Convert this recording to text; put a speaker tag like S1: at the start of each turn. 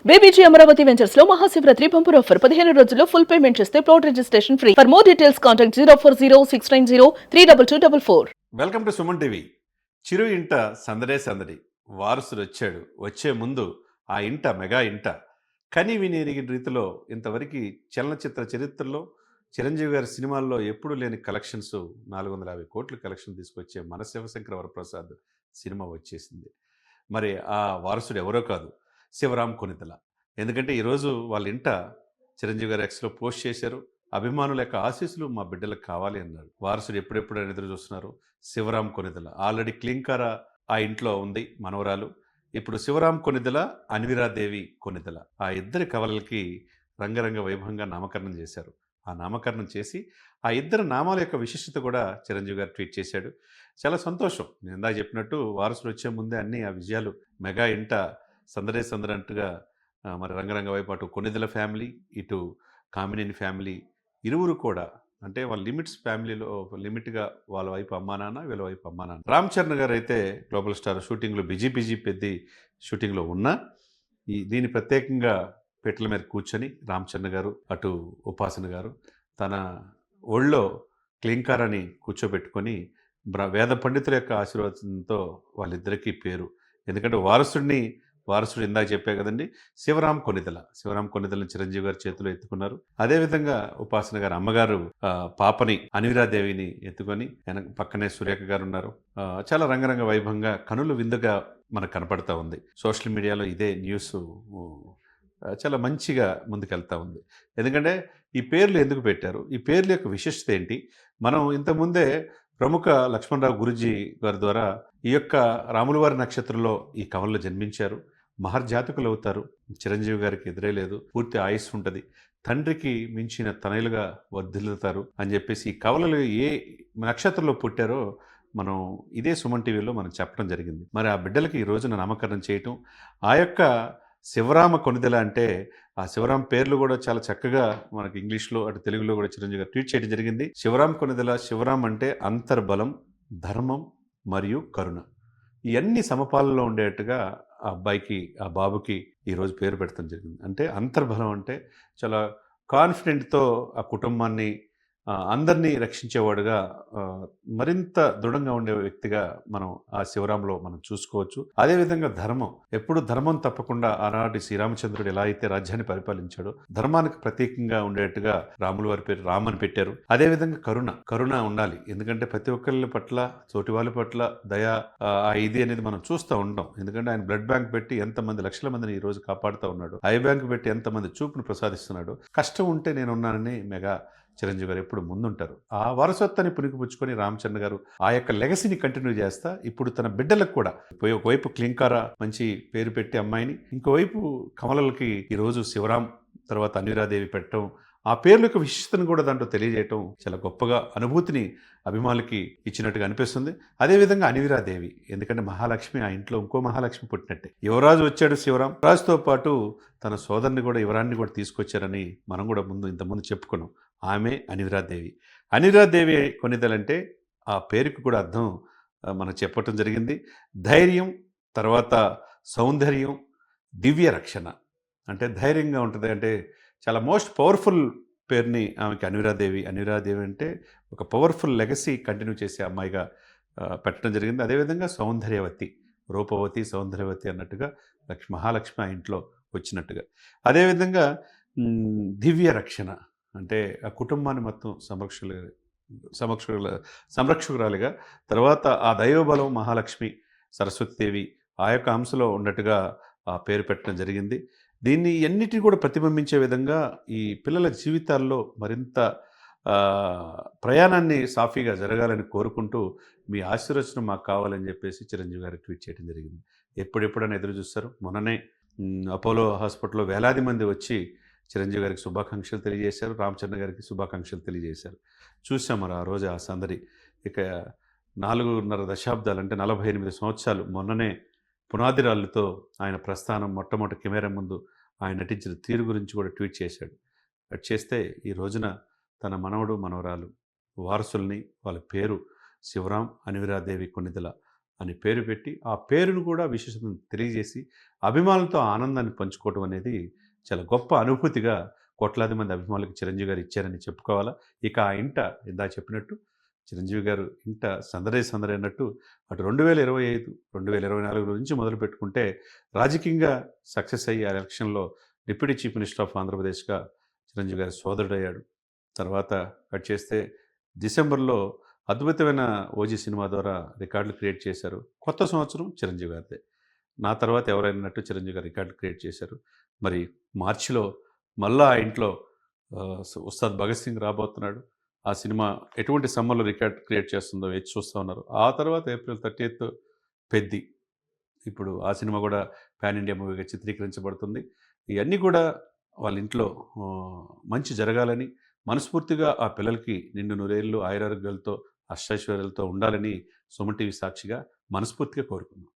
S1: BBG Amaravati ventures లో Mahashivratri bumper offer 15 రోజుల్లో full payment చేస్తే plot registration free. For more details contact 04069032244.
S2: Welcome to Suman TV. Chiru ఇంట సందడే సందడి, వారసుడు వచ్చాడు. వచ్చే ముందు ఆ ఇంట మెగా ఇంట కని విని ఎరిగిన రీతిలో ఇంతవరకు చలనచిత్ర చరిత్రలో చిరంజీవి గారి సినిమాల్లో ఎప్పుడూ లేని కలెక్షన్స్ 450 కోట్లు కలెక్షన్ తీసుకొచ్చే మన శివశంకర వరప్రసాద్ సినిమా వచ్చేసింది. మరి ఆ వారసుడు ఎవరో కాదు, శివరాం కొనితల. ఎందుకంటే ఈరోజు వాళ్ళ ఇంట చిరంజీవి గారు ఎక్స్లో పోస్ట్ చేశారు. అభిమానుల యొక్క ఆశీస్సులు మా బిడ్డలకు కావాలి అన్నారు. వారసుడు ఎప్పుడెప్పుడు అని ఎదురు చూస్తున్నారు. శివరాం కొనిదల ఆల్రెడీ క్లింకార ఆ ఇంట్లో ఉంది, మనవరాలు. ఇప్పుడు శివరాం కొనిదల, అన్విరాదేవి కొనిదల, ఆ ఇద్దరి కవలలకి రంగరంగ వైభవంగా నామకరణం చేశారు. ఆ నామకరణం చేసి ఆ ఇద్దరు నామాల యొక్క విశిష్టత కూడా చిరంజీవి గారు ట్వీట్ చేశాడు. చాలా సంతోషం. నేను ఇందాక చెప్పినట్టు వారసుడు వచ్చే ముందే అన్ని ఆ విజయాలు మెగా ఇంట సందడే సందడంటుగా మరి రంగరంగ వైపు అటు కొనిదెల ఫ్యామిలీ, ఇటు కామినేని ఫ్యామిలీ ఇరువురు కూడా అంటే వాళ్ళ లిమిట్స్ ఫ్యామిలీలో లిమిట్గా వాళ్ళ వైపు అమ్మా నాన్న, వీళ్ళ వైపు అమ్మా నాన్న. రామ్ చరణ్ గారు అయితే గ్లోబల్ స్టార్ షూటింగ్లో బిజీ పెద్ద షూటింగ్లో ఉన్నా దీన్ని ప్రత్యేకంగా పెట్టెల మీద కూర్చొని రామ్ చరణ్ గారు, అటు ఉపాసన గారు తన ఒళ్ళో క్లింకారాన్ని కూర్చోబెట్టుకొని వేద పండితుల యొక్క ఆశీర్వాదంతో వాళ్ళిద్దరికీ పేరు. ఎందుకంటే వారసుడు ఇందాక చెప్పే కదండి, శివరాం కొనిదెల చిరంజీవి గారి చేతిలో ఎత్తుకున్నారు. అదేవిధంగా ఉపాసన గారు అమ్మగారు పాపని అన్విరాదేవిని ఎత్తుకొని పక్కనే సురేఖ గారు ఉన్నారు. చాలా రంగరంగ వైభవంగా కనులు విందుగా మనకు కనపడతా ఉంది. సోషల్ మీడియాలో ఇదే న్యూస్ చాలా మంచిగా ముందుకెళ్తా ఉంది. ఎందుకంటే ఈ పేర్లు ఎందుకు పెట్టారు, ఈ పేర్ల యొక్క విశిష్టత ఏంటి, మనం ఇంతకుముందే ప్రముఖ లక్ష్మణరావు గురూజీ గారి ద్వారా ఈ యొక్క రాములవారి నక్షత్రంలో ఈ కవల్లో జన్మించారు, మహర్జాతకులు అవుతారు, చిరంజీవి గారికి ఎదురే లేదు, పూర్తి ఆయుష్ ఉంటుంది, తండ్రికి మించిన తనయులుగా వర్ధిల్లుతారు అని చెప్పేసి ఈ కవలలు ఏ నక్షత్రంలో పుట్టారో మనం ఇదే సుమన్ టీవీలో మనం చెప్పడం జరిగింది. మరి ఆ బిడ్డలకి ఈ రోజున నామకరణం చేయటం, ఆ యొక్క శివరామ కొనిదెల అంటే ఆ శివరాం పేర్లు కూడా చాలా చక్కగా మనకి ఇంగ్లీష్లో అటు తెలుగులో కూడా చిరంజీవి గారు ట్వీట్ చేయడం జరిగింది. శివరాం కొనిదెల, శివరాం అంటే అంతర్బలం, ధర్మం మరియు కరుణ, ఇవన్నీ సమపాలలో ఉండేట్టుగా ఆ అబ్బాయికి, ఆ బాబుకి ఈరోజు పేరు పెట్టడం జరిగింది. అంటే అంతర్బలం అంటే చాలా కాన్ఫిడెంట్తో ఆ కుటుంబాన్ని అందరినీ రక్షించేవాడుగా మరింత దృఢంగా ఉండే వ్యక్తిగా మనం ఆ శివరాంలో మనం చూసుకోవచ్చు. అదేవిధంగా ధర్మం, ఎప్పుడు ధర్మం తప్పకుండా ఆనాటి శ్రీరామచంద్రుడు ఎలా అయితే రాజ్యాన్ని పరిపాలించాడో ధర్మానికి ప్రత్యేకంగా ఉండేట్టుగా రాముల వారి పేరు రామ్ అని పెట్టారు. అదేవిధంగా కరుణ ఉండాలి. ఎందుకంటే ప్రతి ఒక్కరి పట్ల, తోటి వాళ్ళ పట్ల దయ ఇది అనేది మనం చూస్తూ ఉంటాం. ఎందుకంటే ఆయన బ్లడ్ బ్యాంక్ పెట్టి ఎంతమంది లక్షల మందిని ఈ రోజు కాపాడుతూ ఉన్నాడు, ఐ బ్యాంక్ పెట్టి ఎంతమంది చూపును ప్రసాదిస్తున్నాడు. కష్టం ఉంటే నేనున్నానని మెగా చిరంజీవి గారు ఎప్పుడు ముందుంటారు. ఆ వారసత్వాన్ని పుణికిపుచ్చుకొని రామ్ చరణ్ గారు ఆ యొక్క లెగసీని కంటిన్యూ చేస్తా ఇప్పుడు తన బిడ్డలకు కూడా ఒకవైపు క్లింకార మంచి పేరు పెట్టి అమ్మాయిని, ఇంకోవైపు కమలలకి ఈరోజు శివరాం తర్వాత అన్విరాదేవి పెట్టడం, ఆ పేర్ల యొక్క విశిష్టతను కూడా దాంట్లో తెలియజేయటం చాలా గొప్పగా అనుభూతిని అభిమానులకి ఇచ్చినట్టుగా అనిపిస్తుంది. అదేవిధంగా అన్విరాదేవి, ఎందుకంటే మహాలక్ష్మి, ఆ ఇంట్లో ఇంకో మహాలక్ష్మి పుట్టినట్టే. యువరాజు వచ్చాడు శివరాం, రాజుతో పాటు తన సోదరుని కూడా, యువరాన్ని కూడా తీసుకొచ్చారని మనం కూడా ఇంతకుముందు చెప్పుకున్నాం. ఆమె అన్విరాదేవి కొనిదెలంటే ఆ పేరుకు కూడా అర్థం మనం చెప్పటం జరిగింది. ధైర్యం, తర్వాత సౌందర్యం, దివ్య రక్షణ, అంటే ధైర్యంగా ఉంటుంది. అంటే చాలా మోస్ట్ పవర్ఫుల్ పేరుని ఆమెకి అన్విరాదేవి అంటే ఒక పవర్ఫుల్ లెగసీ కంటిన్యూ చేసే అమ్మాయిగా పెట్టడం జరిగింది. అదేవిధంగా సౌందర్యవతి, రూపవతి, సౌందర్యవతి అన్నట్టుగా మహాలక్ష్మి ఆ ఇంట్లో వచ్చినట్టుగా. అదేవిధంగా దివ్య రక్షణ అంటే ఆ కుటుంబాన్ని మొత్తం సంరక్షకురాలిగా, తర్వాత ఆ దైవబలం మహాలక్ష్మి సరస్వతీదేవి ఆ యొక్క అంశలో ఉన్నట్టుగా ఆ పేరు పెట్టడం జరిగింది. దీన్ని ఎన్నిటిని కూడా ప్రతిబింబించే విధంగా ఈ పిల్లల జీవితాల్లో మరింత ప్రయాణాన్ని సాఫీగా జరగాలని కోరుకుంటూ మీ ఆశీర్వచనం మాకు కావాలని చెప్పేసి చిరంజీవి గారు ట్వీట్ చేయడం జరిగింది. ఎప్పుడెప్పుడని ఎదురు చూస్తారు. మొన్ననే అపోలో హాస్పిటల్లో వేలాది మంది వచ్చి చిరంజీవి గారికి శుభాకాంక్షలు తెలియజేశారు, రామ్ చరణ్ గారికి శుభాకాంక్షలు తెలియజేశారు. చూసాం మరి ఆ రోజు ఆ సందడి. ఇక 4.5 దశాబ్దాలు అంటే 48 సంవత్సరాలు మొన్ననే పునాదిరాళ్ళతో ఆయన ప్రస్థానం, మొట్టమొదటి కెమెరా ముందు ఆయన నటించిన తీరు గురించి కూడా ట్వీట్ చేశాడు. అటు చేస్తే ఈ రోజున తన మనవడు, మనవరాలు, వారసుల్ని, వాళ్ళ పేరు శివరాం, అన్విరాదేవి కొనిదెల అని పేరు పెట్టి, ఆ పేరును కూడా విశేషతను తెలియజేసి, అభిమానులతో ఆనందాన్ని పంచుకోవటం అనేది చాలా గొప్ప అనుభూతిగా కోట్లాది మంది అభిమానులకు చిరంజీవి గారు ఇచ్చారని చెప్పుకోవాలా. ఇక ఆ ఇంట ఇందాక చెప్పినట్టు చిరంజీవి గారు ఇంట సందడే సందడి అన్నట్టు అటు 2025, 2024 నుంచి మొదలుపెట్టుకుంటే రాజకీయంగా సక్సెస్ అయ్యి ఆ ఎలక్షన్‌లో డిప్యూటీ చీఫ్ మినిస్టర్ ఆఫ్ ఆంధ్రప్రదేశ్‌గా చిరంజీవి గారి సోదరుడయ్యాడు. తర్వాత కట్ చేస్తే డిసెంబర్‌లో అద్భుతమైన 'ఓజీ' సినిమా ద్వారా రికార్డులు క్రియేట్ చేశారు. కొత్త సంవత్సరం చిరంజీవి గారిదే. నా తర్వాత ఎవరైనట్టు చిరంజీవి గారు రికార్డులు క్రియేట్ చేశారు. మరి మార్చిలో మళ్ళా ఆ ఇంట్లో ఉస్తాద్ భగత్ సింగ్ రాబోతున్నాడు. ఆ సినిమా ఎటువంటి సమ్మర్‌లో రికార్డ్ క్రియేట్ చేస్తుందో వేచి చూస్తా ఉన్నారు. ఆ తర్వాత ఏప్రిల్ 30థ్ 'పెద్ది'. ఇప్పుడు ఆ సినిమా కూడా పాన్ ఇండియా మూవీగా చిత్రీకరించబడుతుంది. ఇయన్నీ కూడా వాళ్ళ ఇంట్లో మంచి జరగాలని, మనస్ఫూర్తిగా ఆ పిల్లలకి నిండు నూరేళ్లు ఆయురారోగ్యాలతో, అష్టైశ్వర్యాలతో ఉండాలని సుమన్ టీవీ సాక్షిగా మనస్ఫూర్తిగా కోరుకున్నాం.